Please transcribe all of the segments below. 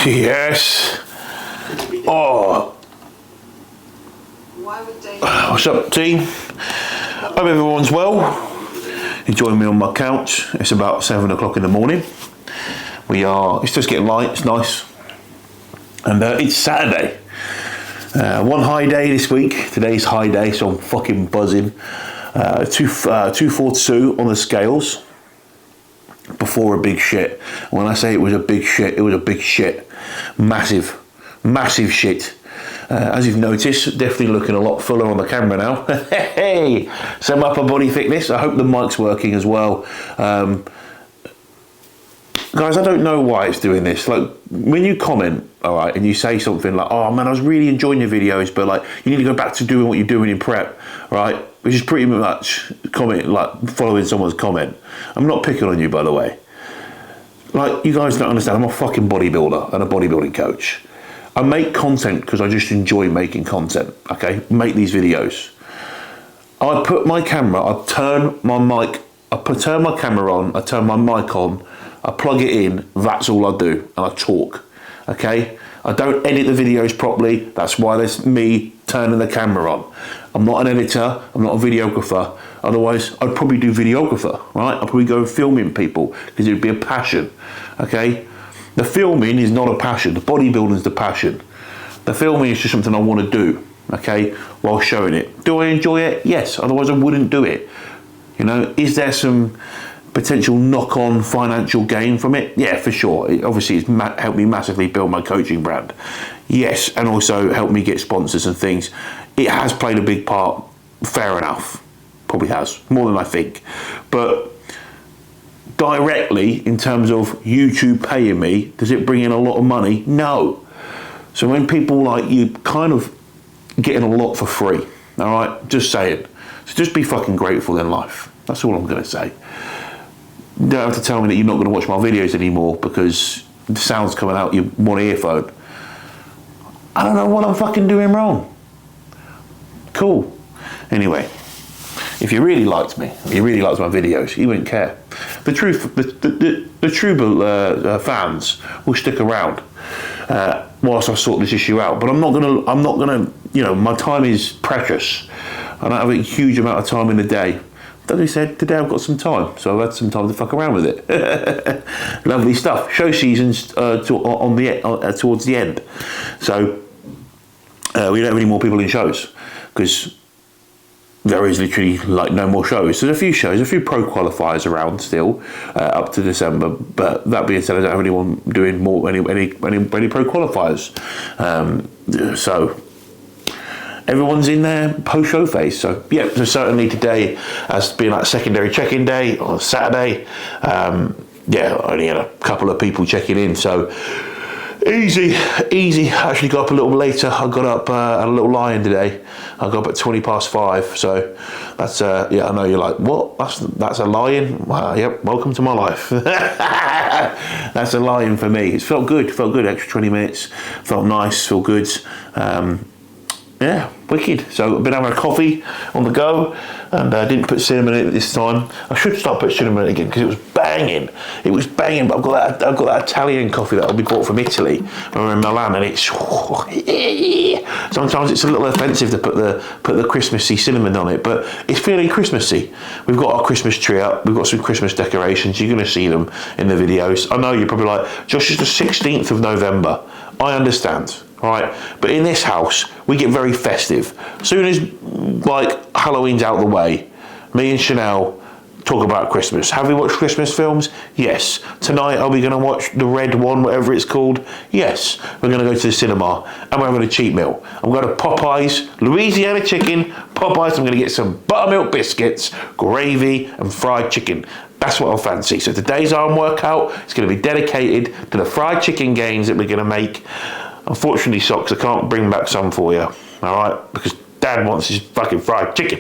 Yes. Oh. What's up, team? Hope everyone's well. You join me on my couch. It's about 7 o'clock in the morning. It's just getting light, it's nice. And it's Saturday. One high day this week. Today's high day, so I'm fucking buzzing. 242 on the scales before a big shit. When I say it was a big shit, it was a big shit. Massive shit. As you've noticed, definitely looking a lot fuller on the camera now. Hey, some upper body thickness. I hope the mic's working as well. Guys, I don't know why it's doing this. Like, when you comment, all right, and you say something like, oh man, I was really enjoying your videos, but like, you need to go back to doing what you're doing in prep, right? Which is pretty much following someone's comment. I'm not picking on you, by the way. Like, you guys don't understand, I'm a fucking bodybuilder and a bodybuilding coach. I make content because I just enjoy making content, okay? Make these videos. I put my camera, I turn my camera on, I turn my mic on, I plug it in, that's all I do, and I talk, okay? I don't edit the videos properly, that's why there's me turning the camera on. I'm not an editor, I'm not a videographer, otherwise I'd probably do videographer, right? I'd probably go filming people, because it would be a passion, okay? The filming is not a passion, the bodybuilding is the passion. The filming is just something I want to do, okay, while showing it. Do I enjoy it? Yes, otherwise I wouldn't do it. You know, is there some potential knock-on financial gain from it? Yeah, for sure. Obviously, it's helped me massively build my coaching brand. Yes, and also helped me get sponsors and things. It has played a big part, fair enough. Probably has, more than I think. But directly, in terms of YouTube paying me, does it bring in a lot of money? No. So when people like you kind of getting a lot for free, all right, just saying. So just be fucking grateful in life. That's all I'm going to say. You don't have to tell me that you're not going to watch my videos anymore because the sound's coming out your one earphone. I don't know what I'm fucking doing wrong. Cool. Anyway, if you really liked me, if you really liked my videos, you wouldn't care. The true fans will stick around whilst I sort this issue out. But I'm not gonna. You know, my time is precious. I don't have a huge amount of time in the day. As I said, today I've got some time, so I've had some time to fuck around with it. Lovely stuff. Show season's towards the end, so we don't have any more people in shows because there is literally like no more shows. There's a few shows, a few pro qualifiers around still up to December. But that being said, I don't have anyone doing any pro qualifiers. So everyone's in their post-show phase. So yeah, so certainly today has been like secondary check-in day on Saturday. Yeah, I only had a couple of people checking in, so easy. Actually got up a little later. I got up at a little lie-in today. I got up at 5:20, so that's yeah, I know you're like, what? That's a lie-in? Wow, yep, welcome to my life. That's a lie-in for me. It felt good, extra 20 minutes, felt nice, felt good. Yeah, wicked. So I've been having a coffee on the go, and I didn't put cinnamon in it this time. I should start putting cinnamon in it again because it was banging. But I've got that Italian coffee that I'll be bought from Italy when we're in Milan, and it's sometimes it's a little offensive to put the Christmassy cinnamon on it, but it's feeling Christmassy. We've got our Christmas tree up. We've got some Christmas decorations. You're going to see them in the videos. I know you're probably like, Josh, it's the 16th of November. I understand. All right, but in this house we get very festive. Soon as like Halloween's out of the way, me and Chanel talk about Christmas. Have we watched Christmas films? Yes. Tonight are we going to watch the red one, whatever it's called? Yes. We're going to go to the cinema and we're having a cheap meal. I'm going to Popeyes, Louisiana chicken, Popeyes. I'm going to get some buttermilk biscuits, gravy and fried chicken. That's what I fancy. So today's arm workout is going to be dedicated to the fried chicken gains that we're going to make. Unfortunately, Socks, I can't bring back some for you, all right? Because Dad wants his fucking fried chicken.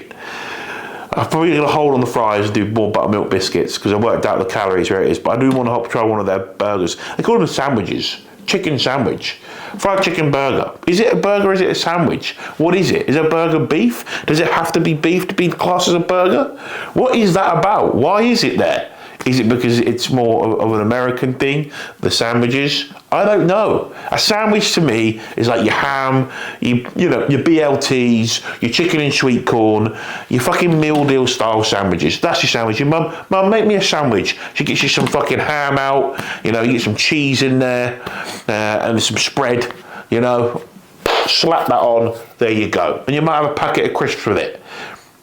I'm probably going to hold on the fries and do more buttermilk biscuits because I worked out the calories where it is. But I do want to try one of their burgers. They call them sandwiches. Chicken sandwich. Fried chicken burger. Is it a burger or is it a sandwich? What is it? Is a burger beef? Does it have to be beef to be classed as a burger? What is that about? Why is it there? Is it because it's more of an American thing, the sandwiches? I don't know. A sandwich to me is like your ham, you know, your BLTs, your chicken and sweet corn, your fucking meal deal style sandwiches. That's your sandwich. Your mum, make me a sandwich. She gets you some fucking ham out, you know, you get some cheese in there, and some spread, you know. Slap that on, there you go. And you might have a packet of crisps with it.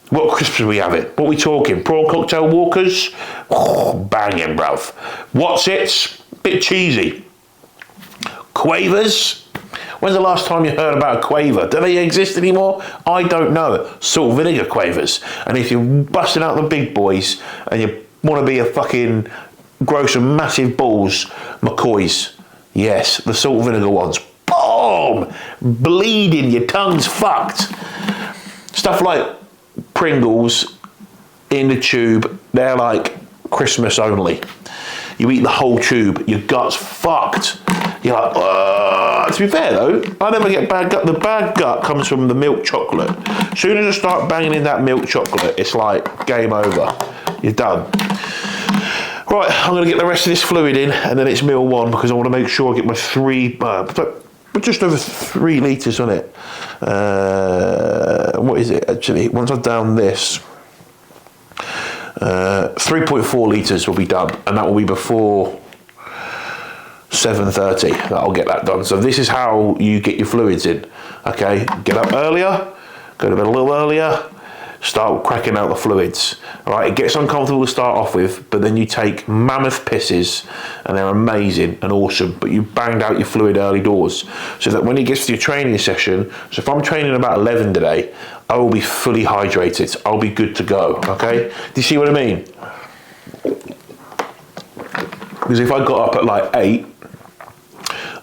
What crisps are we having? What are we talking? Prawn cocktail walkers? Oh, banging, bruv. What's it? Bit cheesy. Quavers? When's the last time you heard about a quaver? Do they exist anymore? I don't know. Salt vinegar quavers. And if you're busting out the big boys and you want to be a fucking grow some massive balls, McCoy's. Yes, the salt vinegar ones. Boom! Bleeding, your tongue's fucked. Stuff like Pringles in the tube, they're like Christmas only. You eat the whole tube, your gut's fucked. You're like, ugh. To be fair though, I never get bad gut. The bad gut comes from the milk chocolate. As soon as I start banging in that milk chocolate, it's like game over. You're done. Right, I'm gonna get the rest of this fluid in, and then it's meal one because I want to make sure I get my just over 3 litres on it. What is it actually? Once I've done this, 3.4 litres will be done, and that will be before 7:30. I'll get that done. So this is how you get your fluids in. Okay, get up earlier, go to bed a little earlier, start cracking out the fluids. All right, it gets uncomfortable to start off with, but then you take mammoth pisses and they're amazing and awesome, but you banged out your fluid early doors so that when it gets to your training session, so if I'm training about 11 today, I will be fully hydrated. I'll be good to go, okay? Do you see what I mean? Because if I got up at like 8,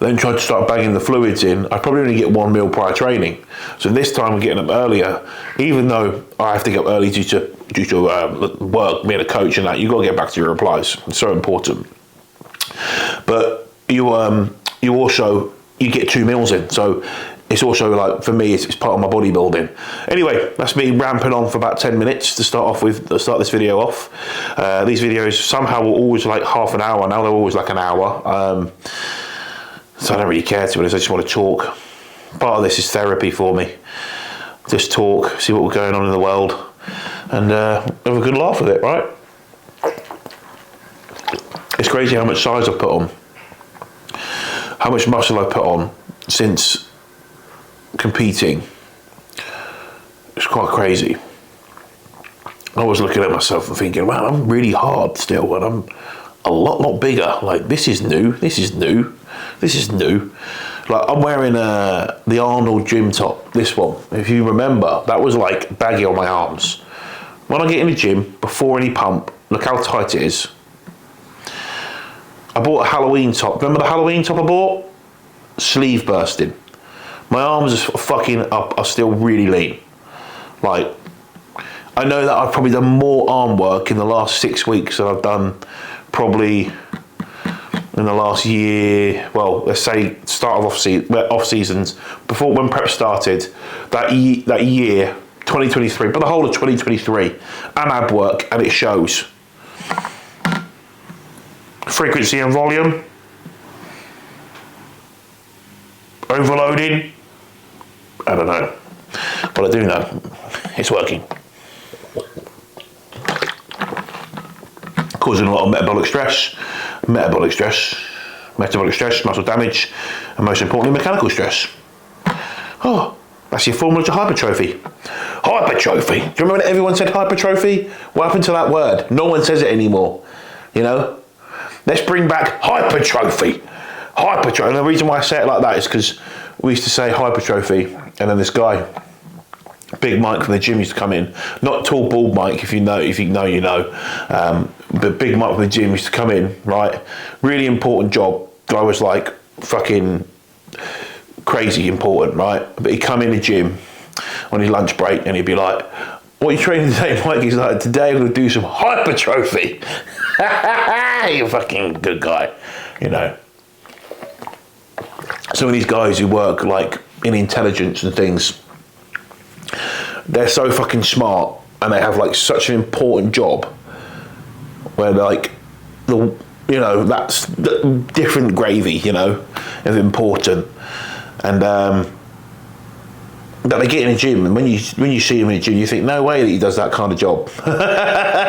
then tried to start banging the fluids in, I probably only get 1 meal prior training. So this time I'm getting up earlier, even though I have to get up early due to work, being a coach and that, you've got to get back to your replies. It's so important. But you get 2 meals in. So it's also like, for me, it's part of my bodybuilding. Anyway, that's me ramping on for about 10 minutes to start this video off. These videos somehow were always like half an hour. Now they're always like an hour. So I don't really care, to be honest. I just want to talk. Part of this is therapy for me. Just talk, see what's going on in the world, and have a good laugh with it, right? It's crazy how much size I've put on, how much muscle I've put on since competing. It's quite crazy. I was looking at myself and thinking, wow, I'm really hard still, and I'm a lot bigger. Like, this is new. Like, I'm wearing the Arnold gym top, this one. If you remember, that was like baggy on my arms. When I get in the gym, before any pump, look how tight it is. I bought a Halloween top. Remember the Halloween top I bought? Sleeve bursting. My arms are still really lean. Like, I know that I've probably done more arm work in the last 6 weeks than I've done probably in the last year. Well, let's say start of off seasons, before when prep started, that year 2023, but the whole of 2023, and ab work, and it shows. Frequency and volume, overloading, I don't know, but I do know it's working. Causing a lot of metabolic stress, muscle damage, and most importantly, mechanical stress. Oh, that's your formula to hypertrophy. Hypertrophy. Do you remember when everyone said hypertrophy? What happened to that word? No one says it anymore. You know? Let's bring back hypertrophy. Hypertrophy. And the reason why I say it like that is because we used to say hypertrophy, and then this guy, Big Mike from the gym, used to come in. Not tall, bald Mike, if you know, you know. But Big Mike from the gym used to come in, right? Really important job. Guy was like fucking crazy important, right? But he'd come in the gym on his lunch break and he'd be like, what are you training today, Mike? He's like, today I'm going to do some hypertrophy. You're a fucking good guy, you know. Some of these guys who work like in intelligence and things, they're so fucking smart and they have like such an important job where like you know, that's different gravy, you know, is important. And that they get in a gym, and when you see him in a gym, you think, no way that he does that kind of job.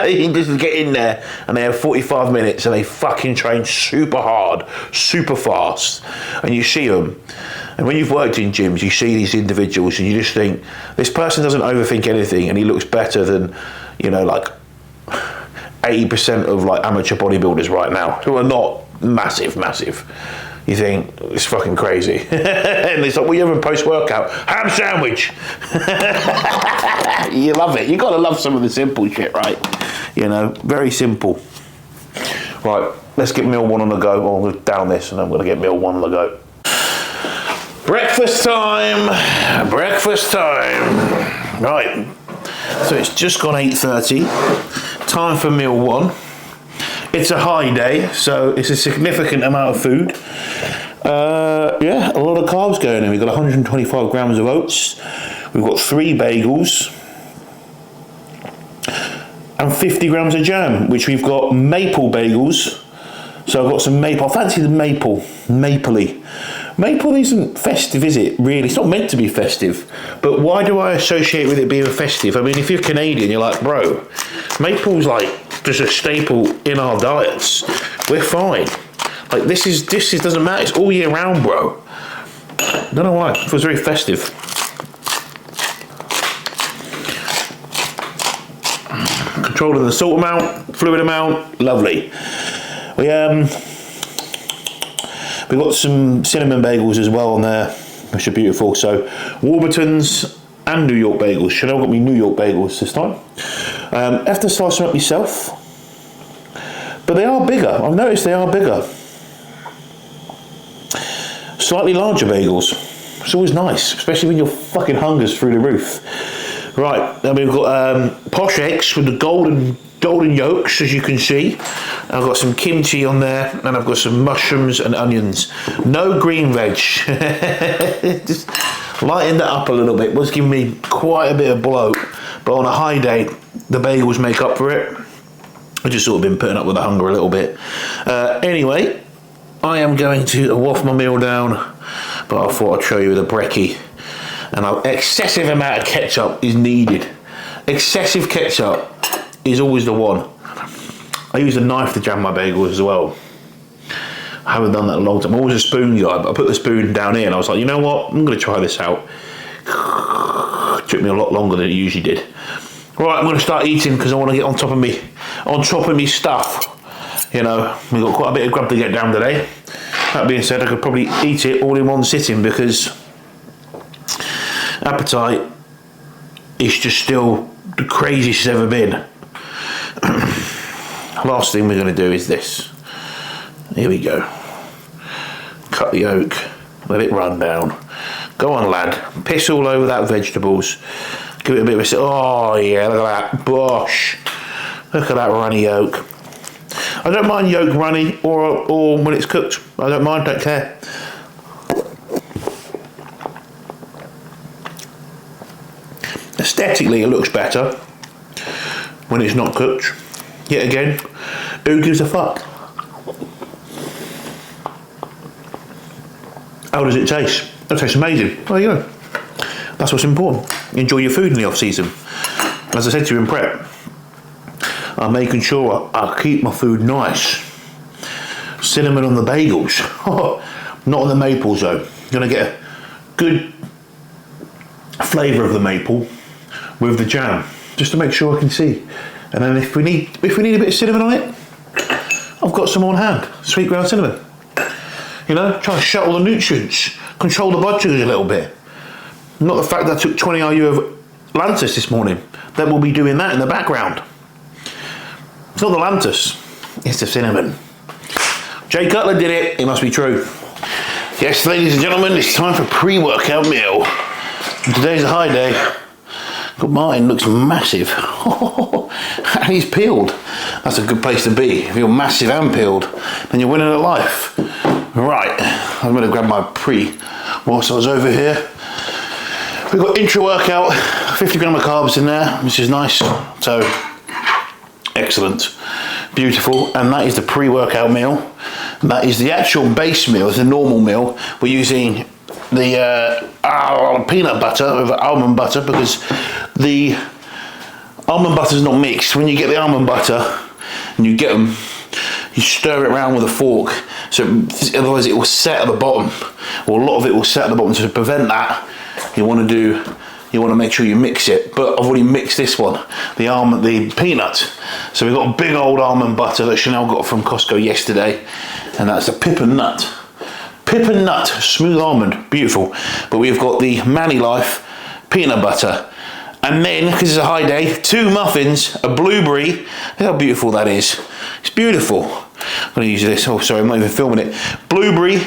He just get in there, and they have 45 minutes, and they fucking train super hard, super fast, and you see them. And when you've worked in gyms, you see these individuals, and you just think, this person doesn't overthink anything, and he looks better than, you know, like 80% of like amateur bodybuilders right now, who are not massive. You think, it's fucking crazy. And it's like, well, you have a post-workout, ham sandwich. You love it. You gotta love some of the simple shit, right? You know, very simple. Right, let's get meal one on the go. Oh, I'm gonna down this and I'm gonna get meal one on the go. Breakfast time. Right, so it's just gone 8:30. Time for meal one. It's a high day, so it's a significant amount of food. Yeah, a lot of carbs going in. We've got 125 grams of oats. We've got 3 bagels. And 50 grams of jam, which we've got maple bagels. So I've got some maple. I fancy the mapley. Maple isn't festive, is it? Really, it's not meant to be festive. But why do I associate with it being festive? I mean, if you're Canadian, you're like, bro, maple's like just a staple in our diets. We're fine. Like this doesn't matter. It's all year round, bro. Don't know why. It feels very festive. Controlling the salt amount, fluid amount, lovely. We've got some cinnamon bagels as well on there, which are beautiful. So Warburton's and New York bagels. Should I have got me New York bagels this time? I have to slice them up myself, but they are bigger. I've noticed they are bigger. Slightly larger bagels. It's always nice, especially when your fucking hunger's through the roof. Right, then we've got posh eggs with the golden yolks, as you can see. I've got some kimchi on there, and I've got some mushrooms and onions. No green veg. Just lighten that up a little bit. Was giving me quite a bit of bloat, but on a high day, the bagels make up for it. I've just sort of been putting up with the hunger a little bit. Anyway, I am going to waft my meal down, but I thought I'd show you the brekkie. And an excessive amount of ketchup is needed. Excessive ketchup is always the one. I use a knife to jam my bagels as well. I haven't done that in a long time. I'm always a spoon guy, but I put the spoon down here and I was like, you know what? I'm going to try this out. It took me a lot longer than it usually did. Right, I'm going to start eating because I want to get on top of me stuff. You know, we've got quite a bit of grub to get down today. That being said, I could probably eat it all in one sitting because appetite is just still the craziest it's ever been. Last thing we're going to do is this. Here we go. Cut the yolk, let it run down. Go on, lad. Piss all over that vegetables. Give it a bit of a... Oh, yeah, look at that. Bosh. Look at that runny yolk. I don't mind yolk runny or when it's cooked. I don't mind, don't care. Aesthetically, it looks better when it's not cooked. Yet again, who gives a fuck? How does it taste? It tastes amazing. There you go. That's what's important. Enjoy your food in the off season. As I said to you in prep, I'm making sure I keep my food nice. Cinnamon on the bagels. Not on the maples though. You're gonna get a good flavour of the maple with the jam, just to make sure I can see. And then if we need a bit of cinnamon on it, I've got some on hand. Sweet ground cinnamon. You know, try to shut all the nutrients, control the blood sugars a little bit. Not the fact that I took 20 IU of Lantus this morning. Then we'll be doing that in the background. It's not the Lantus, it's the cinnamon. Jay Cutler did it, it must be true. Yes, ladies and gentlemen, it's time for pre-workout meal. And today's a high day. But mine looks massive. And he's peeled. That's a good place to be. If you're massive and peeled, then you're winning at life. Right, I'm going to grab my pre whilst I was over here. We've got intra-workout, 50 gram of carbs in there, which is nice. So, excellent. Beautiful. And that is the pre-workout meal. That is the actual base meal, it's a normal meal. We're using the peanut butter over almond butter because the almond butter is not mixed. When you get the almond butter and you get them, you stir it around with a fork, so otherwise it will set at the bottom, or a lot of it will set at the bottom. So to prevent that, you want to make sure you mix it. But I've already mixed this one, the peanut. So we've got a big old almond butter that Chanel got from Costco yesterday, and that's a pip and nut. Pip and nut, smooth almond, beautiful. But we've got the Manny Life peanut butter. And then, because it's a high day, 2 muffins, a blueberry. Look how beautiful that is. It's beautiful. I'm going to use this. Oh, sorry, I'm not even filming it. Blueberry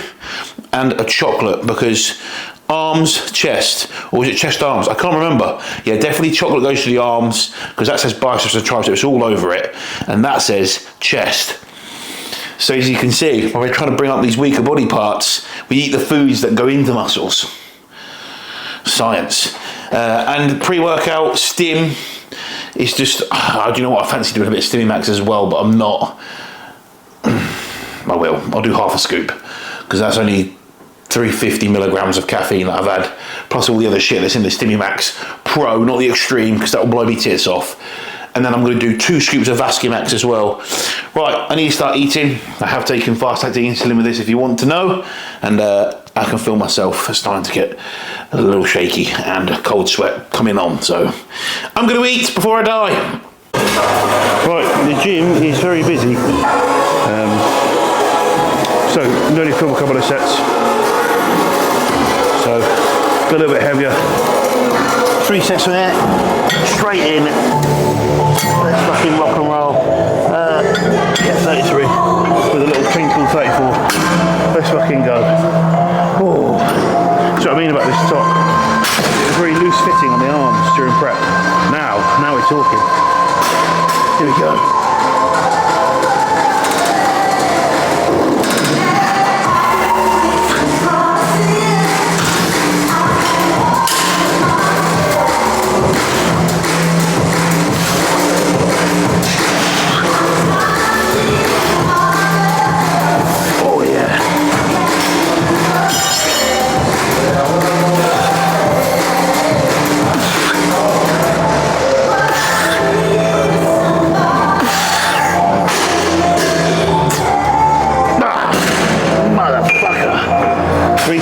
and a chocolate, because arms, chest, or is it chest, arms? I can't remember. Yeah, definitely chocolate goes to the arms, because that says biceps and triceps all over it. And that says chest. So as you can see, when we're trying to bring up these weaker body parts, we eat the foods that go into muscles. Science. And pre-workout stim is just, do you know what, I fancy doing a bit of Stimmy Max as well, but I'm not. I will, I'll do half a scoop, because that's only 350 milligrams of caffeine that I've had, plus all the other shit that's in the Stimmy Max Pro, not the Extreme, because that will blow me tits off. And then I'm going to do 2 scoops of Vascumax as well. Right, I need to start eating. I have taken fast-acting insulin with this if you want to know. And I can feel myself starting to get a little shaky and a cold sweat coming on. So I'm going to eat before I die. Right, the gym is very busy. So I'm going to film a couple of sets. So a little bit heavier. 3 sets from there, straight in. Let's fucking rock and roll. Yeah, 33 with a little twinkle 34. Let's fucking go. Oh, that's what I mean about this top. It was very loose fitting on the arms during prep. Now we're talking. Here we go.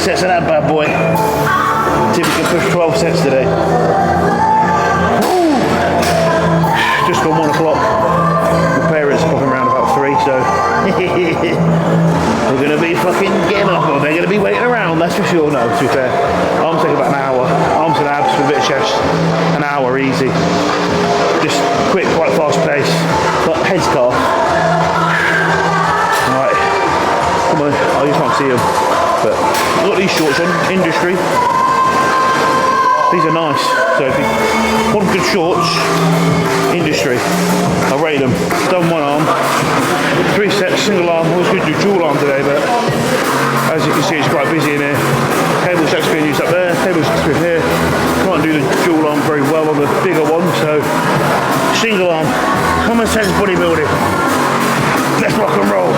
Sets of that bad boy. Typically push 12 sets today. Woo. Just gone 1 o'clock. The parents are popping around about 3, so we're gonna be fucking getting off, or they're gonna be waiting around, that's for sure. No, to be fair. Arms take about an hour. Arms and abs with a bit of chest, an hour easy. Just quick, quite fast pace. But head's calf. Alright. Come on, I just can't see them. But I've got these shorts on, Industry. These are nice. So if you want good shorts, Industry. I rate them. Done 1 arm, 3 sets, single arm. I was going to do dual arm today, but as you can see, it's quite busy in here. Cable stacks being used up there, cable stacks being here. Can't do the dual arm very well on the bigger one, so single arm. Common sense bodybuilding. Let's rock and roll.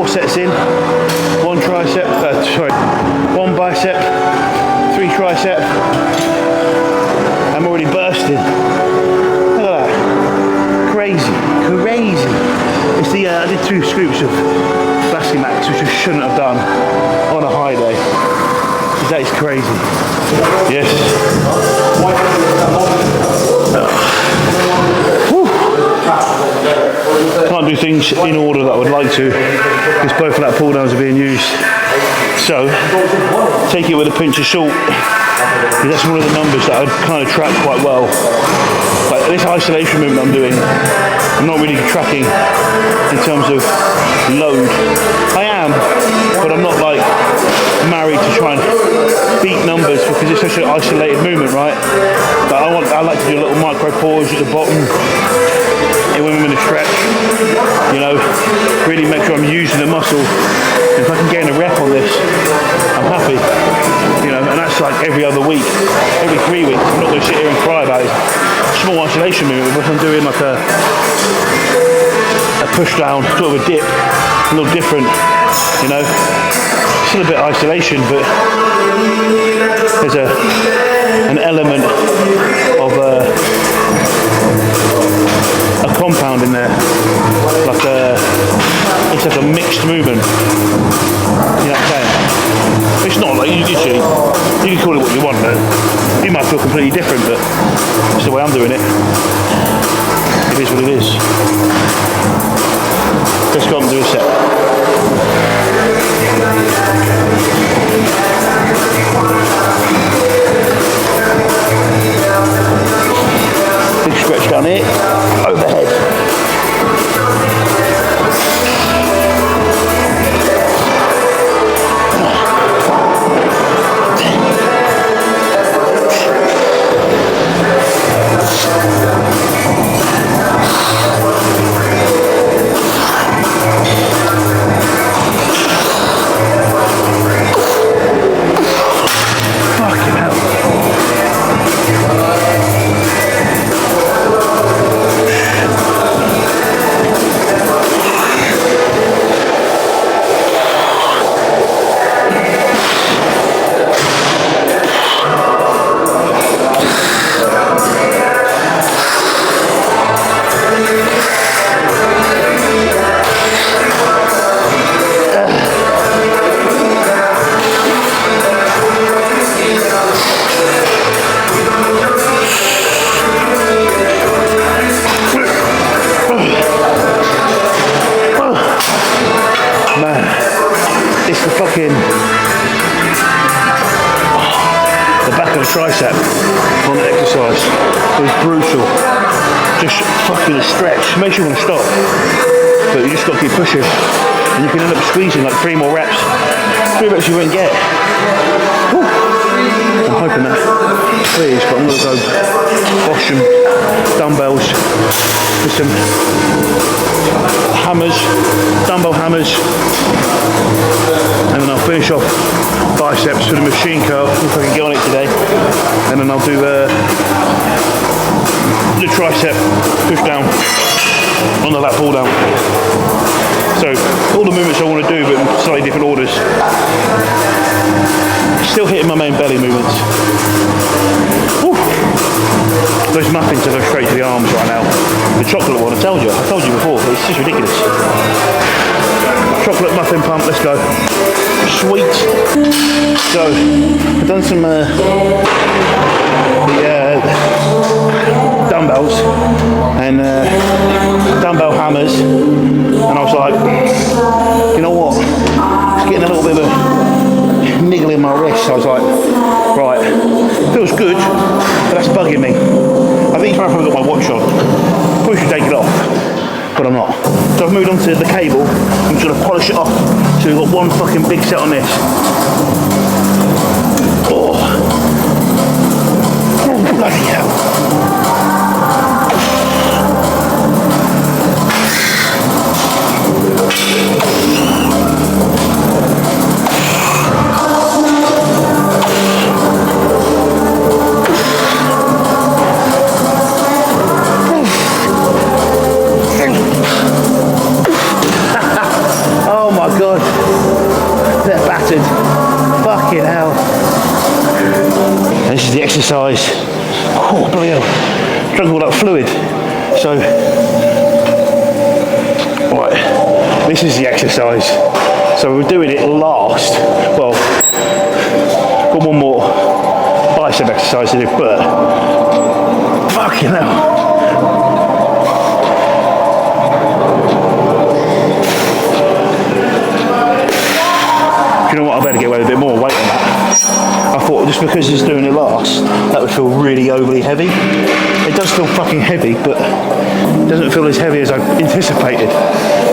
Sets in, 1 tricep, 1 bicep, 3 tricep. I'm already bursting. Look at that, crazy. It's the I did 2 scoops of Vascumax, which I shouldn't have done on a high day. That is crazy. Yes. Can't do things in order that I would like to, because both of that pull downs are being used. So take it with a pinch of salt, because that's one of the numbers that I kind of track quite well. Like this isolation movement I'm doing, I'm not really tracking in terms of load. I am, but I'm not like married to try and beat numbers because it's such an isolated movement, right? But I like to do a little micro pause at the bottom when I'm in a stretch, you know, really make sure I'm using the muscle. If I can gain a rep on this, I'm happy, you know, and that's like every other week, every 3 weeks. I'm not going to sit here and cry about it. Small isolation movement, if I'm doing like a push down, sort of a dip, a little different, you know, still a bit of isolation, but there's an element of a compound in there, like it's like a mixed movement. You know what I'm saying? It's not like you can call it what you want, but you might feel completely different. But it's the way I'm doing it. It is what it is. Let's go and do a set. Big stretch down here, overhead. The back of the tricep on the exercise was brutal. Just fucking a stretch. Makes you want to stop, but you just got to keep pushing, and you can end up squeezing like 3 more reps. 3 reps you won't get. Whew. I'm hoping that, please, but I'm going to go wash some dumbbells with some hammers, dumbbell hammers, and then I'll finish off biceps with a machine curl if I can get on it today, and then I'll do the tricep push down on the lat pull down. So all the movements I want to do, but in slightly different orders. Still hitting my main belly movements. Woo. Those muffins are going straight to the arms right now. The chocolate one, I told you before, it's just ridiculous. Chocolate muffin pump, let's go. Sweet. So I've done some dumbbells and dumbbell hammers, and I was like, you know what, it's getting a little bit of a niggle in my wrist. I was like, right, feels good, but that's bugging me. I think I've probably got my watch on. Probably should take it off, but I'm not. So I've moved on to the cable. I'm just going to polish it off. So we've got one fucking big set on this. Oh, bloody hell. Fucking hell. This is the exercise. Oh, bloody hell. Drunk all that fluid. So, right, this is the exercise. So we're doing it last. Well, got one more bicep exercise to do, but fucking hell. You know what, I better get away with just because it's doing it last, that would feel really overly heavy. It does feel fucking heavy, but it doesn't feel as heavy as I anticipated.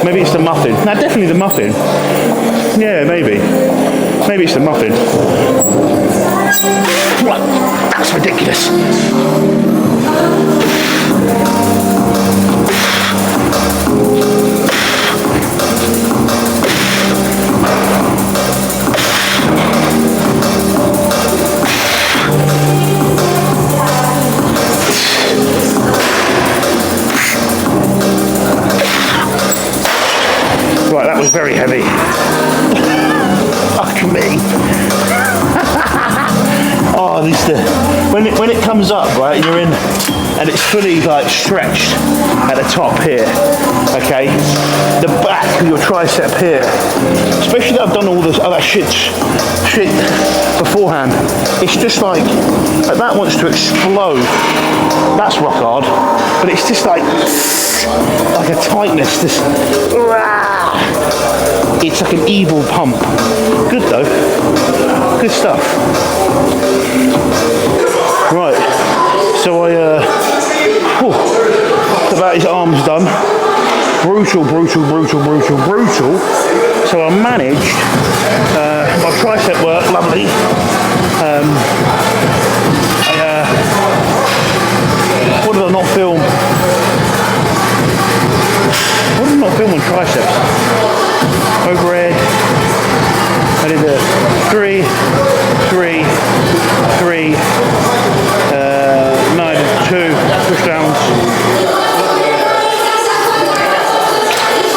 Maybe it's the muffin. No, definitely the muffin. Yeah, maybe. Maybe it's the muffin. What? That's ridiculous. Right, that was very heavy. Fuck me. Oh, this when it comes up, right, and you're in, and it's fully like stretched at the top here. Okay, the back of your tricep here, especially that I've done all this other shit beforehand. It's just like that wants to explode. That's rock hard, but it's just like a tightness. This. It's like an evil pump. Good though. Good stuff. Right. So about his arms done. Brutal. So I managed. My tricep work, lovely. What did I not film? What did I not film on triceps? Overhead. I did a 3, 2 push downs.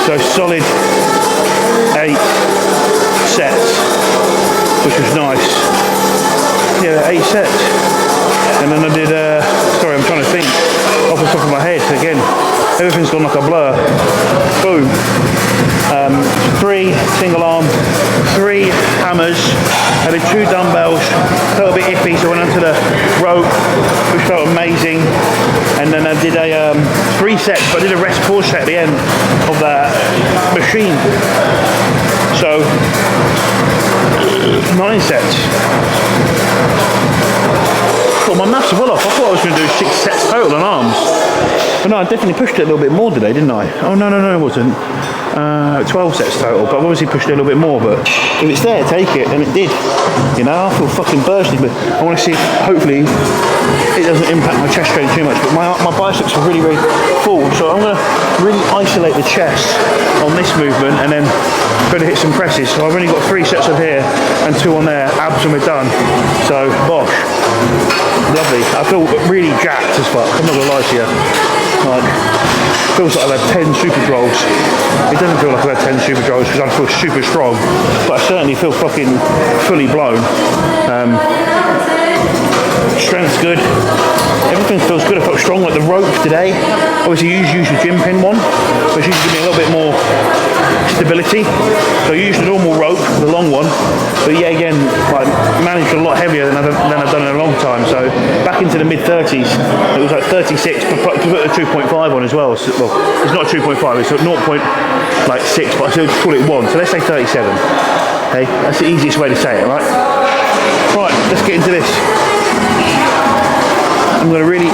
So solid 8 sets, which was nice. Yeah, 8 sets. And then I did, sorry, I'm trying to think off the top of my head again. Everything's gone like a blur. Boom. 3 single arm, 3 hammers. I did 2 dumbbells. Felt a bit iffy, so I went onto the rope, which felt amazing. And then I did a 3 sets, but I did a rest pause set at the end of the machine. So 9 sets. Well, my maths are well off. I thought I was going to do 6 sets total on arms. But no, I definitely pushed it a little bit more today, didn't I? Oh, no, it wasn't. 12 sets total, but I've obviously pushed it a little bit more, but if it's there, take it, and it did. You know, I feel fucking bursty, but I want to see if, hopefully, it doesn't impact my chest training too much, but my biceps are really, really full, so I'm going to really isolate the chest on this movement, and then going to hit some presses. So I've only got 3 sets of here, and 2 on there, abs and we're done. So, bosh. Lovely. I feel really jacked as fuck, I'm not going to lie to you. Like, feels like I've had 10 super rolls. It doesn't feel like I've had 10 super rolls because I feel super strong, but I certainly feel fucking fully blown. Strength's good. Everything feels good. I felt strong like the rope today. Obviously you use the gym pin one, which usually give me a little bit more stability. So I used the normal rope, the long one, but yeah, again, like managed a lot heavier than I've done in a long time. So back into the mid 30s, it was like 36. Put the 2.5 on as well. So, well, it's not 2.5. It's 0.6, but I should call it 1. So let's say 37. Okay, that's the easiest way to say it, right? Right, let's get into this. I'm going to really...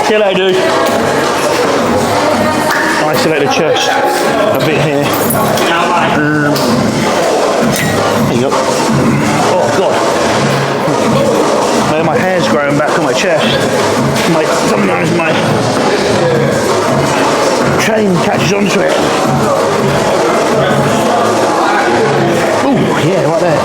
See you later, dude. Isolate the chest a bit here. There you go. Oh, God. My hair's growing back on my chest. Sometimes my chain catches onto it. Ooh, yeah, right there.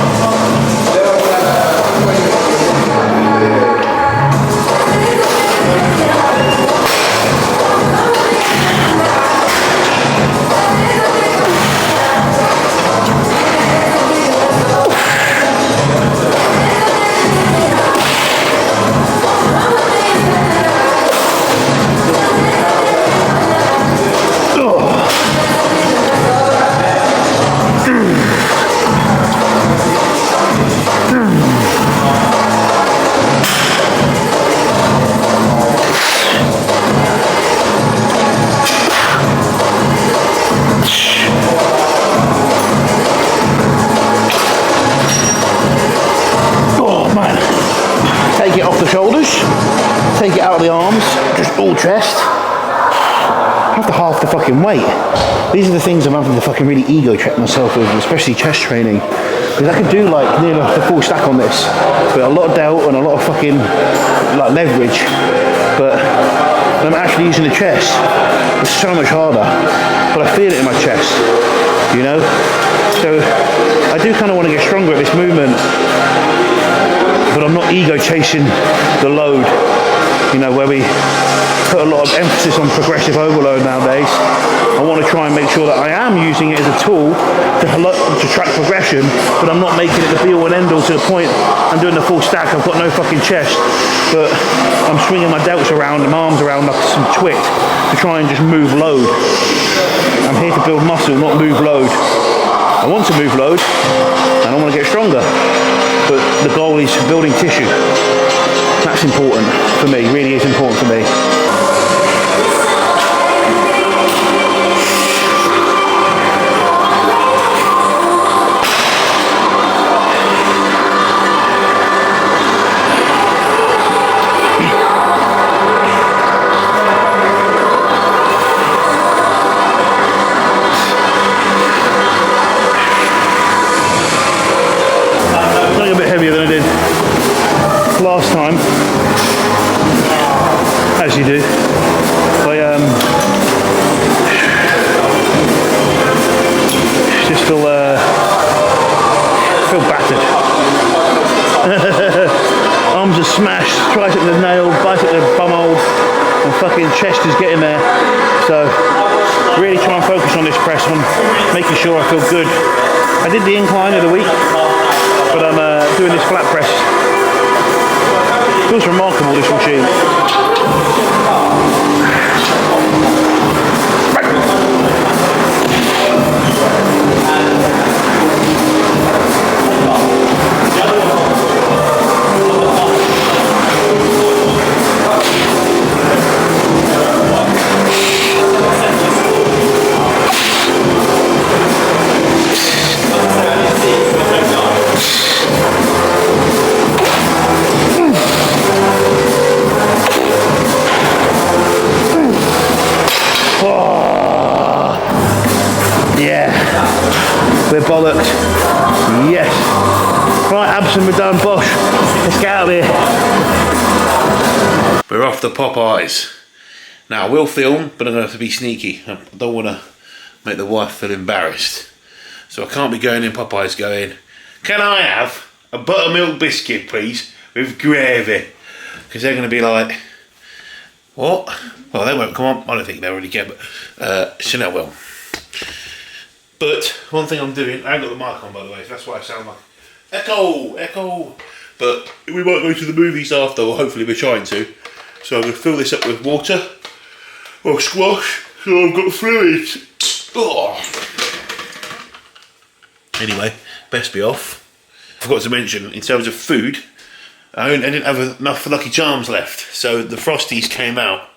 fucking weight. These are the things I'm having to fucking really ego check myself with, especially chest training. Because I could do like nearly the full stack on this, but a lot of doubt and a lot of fucking like leverage. But when I'm actually using the chest, it's so much harder. But I feel it in my chest, you know? So I do kind of want to get stronger at this movement, but I'm not ego chasing the load, you know, where we put a lot of emphasis on progressive overload nowadays. I want to try and make sure that I am using it as a tool to track progression, but I'm not making it the be all and end all to the point I'm doing the full stack, I've got no fucking chest, but I'm swinging my delts around and my arms around like some twit to try and just move load. I'm here to build muscle, not move load. I want to move load and I want to get stronger, but the goal is building tissue. That's important for me, really is important for me. Last time, as you do, I just feel battered. Arms are smashed, tricep are nailed, bicep are bumholed, and fucking chest is getting there. So really try and focus on this press, on making sure I feel good. I did the incline of the week, but I'm doing this flat press. Feels remarkable, this machine. We're bollocked. Yes. Right, Abson, we're done. Bosh. Let's get out of here. We're off to Popeyes. Now, I will film, but I'm going to have to be sneaky. I don't want to make the wife feel embarrassed. So I can't be going in Popeyes going, can I have a buttermilk biscuit, please, with gravy? Because they're going to be like, what? Well, they won't come on. I don't think they'll really get, but Chanel will. But one thing I'm doing, I haven't got the mic on by the way, so that's why I sound like echo. But we might go to the movies after, or hopefully we're trying to. So I'm going to fill this up with water or squash, so I've got fluids. Oh. Anyway, best be off. I forgot to mention, in terms of food, I didn't have enough Lucky Charms left, so the Frosties came out,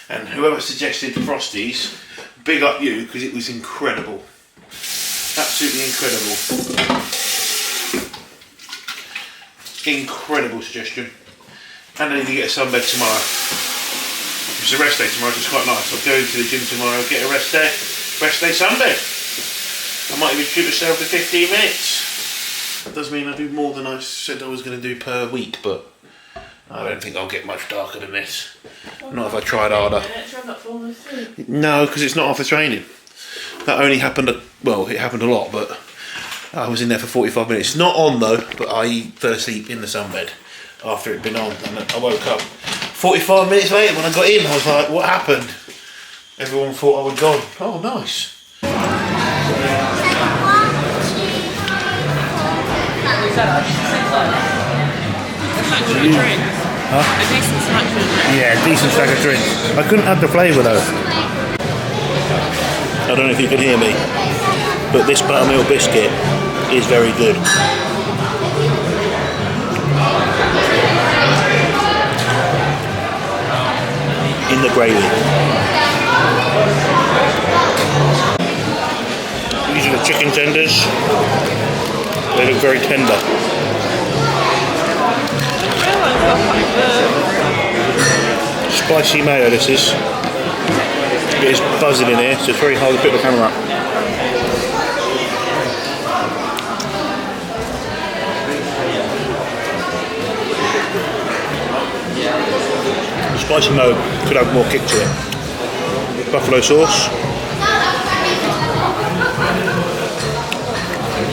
and whoever suggested the Frosties, big up you, because it was incredible. Absolutely incredible. Incredible suggestion. And then you get a sunbed tomorrow. It's a rest day tomorrow, so it's quite nice. I'll go to the gym tomorrow, get a rest day sunbed. I might even treat myself to 15 minutes. That does mean I do more than I said I was going to do per week, but I don't think I'll get much darker than this. Not if I tried harder. No, because it's not after training. That only happened, well, it happened a lot, but I was in there for 45 minutes. Not on though, but I fell asleep in the sunbed after it'd been on, and then I woke up 45 minutes later when I got in. I was like, what happened? Everyone thought I was gone. Oh, nice. Huh? A decent snack for a drink. Yeah, decent stack of drinks. I couldn't add the flavour though. I don't know if you can hear me, but this buttermilk biscuit is very good. In the gravy. These are the chicken tenders. They look very tender. Spicy mayo this is. It's buzzing in here, so it's very hard to pick the camera up. The spicy mo could have more kick to it. Buffalo sauce.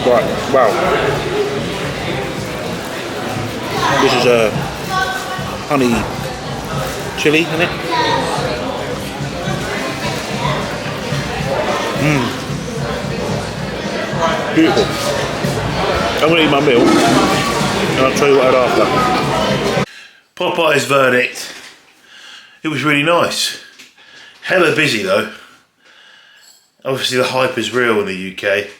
Right, wow. This is a honey chili, isn't it? Beautiful. I'm going to eat my meal and I'll tell you what I had after. Popeye's verdict. It was really nice. Hella busy though. Obviously the hype is real in the UK.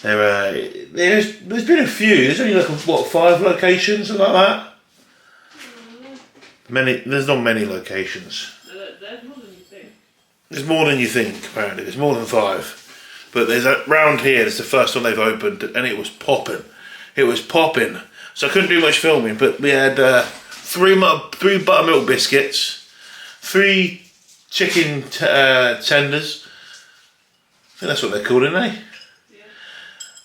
There's been a few. There's only like what, 5 locations, something like that. There's not many locations. There's more than you think. There's more than you think. Apparently, there's more than 5. But there's round here. It's the first one they've opened, and it was popping. It was popping. So I couldn't do much filming, but we had 3 buttermilk biscuits, 3 chicken tenders. I think that's what they're called, isn't they?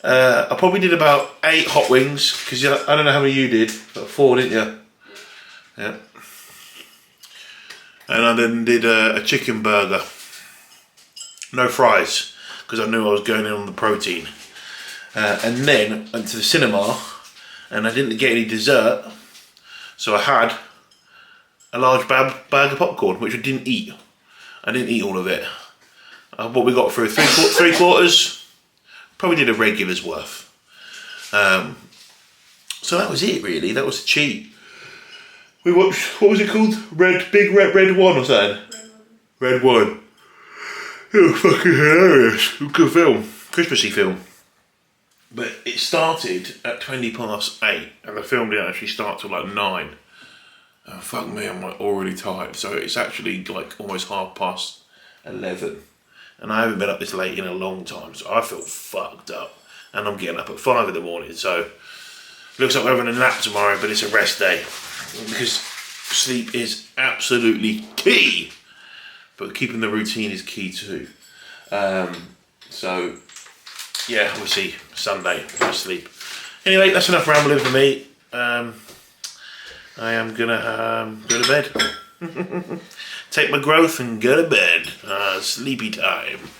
I probably did about 8 hot wings, because I don't know how many you did, but 4, didn't you? Yeah. And I then did a chicken burger. No fries, because I knew I was going in on the protein. And then went to the cinema, and I didn't get any dessert, so I had a large bag of popcorn, which I didn't eat. I didn't eat all of it. What we got through, 3 quarters. Probably did a regular's worth. So that was it really, that was a cheat. We watched, what was it called? Big Red One or something? Red One. It was fucking hilarious. Good film. Christmassy film. But it started at 8:20 and the film didn't actually start till like 9. Oh, fuck me, I'm like already tired. So it's actually like almost 11:30. And I haven't been up this late in a long time, so I feel fucked up. And I'm getting up at 5 in the morning, so looks like we're having a nap tomorrow, but it's a rest day. Because sleep is absolutely key. But keeping the routine is key too. So, yeah, we'll see. Sunday, no sleep. Anyway, that's enough rambling for me. I am gonna go to bed. Take my growth and go to bed. Sleepy time.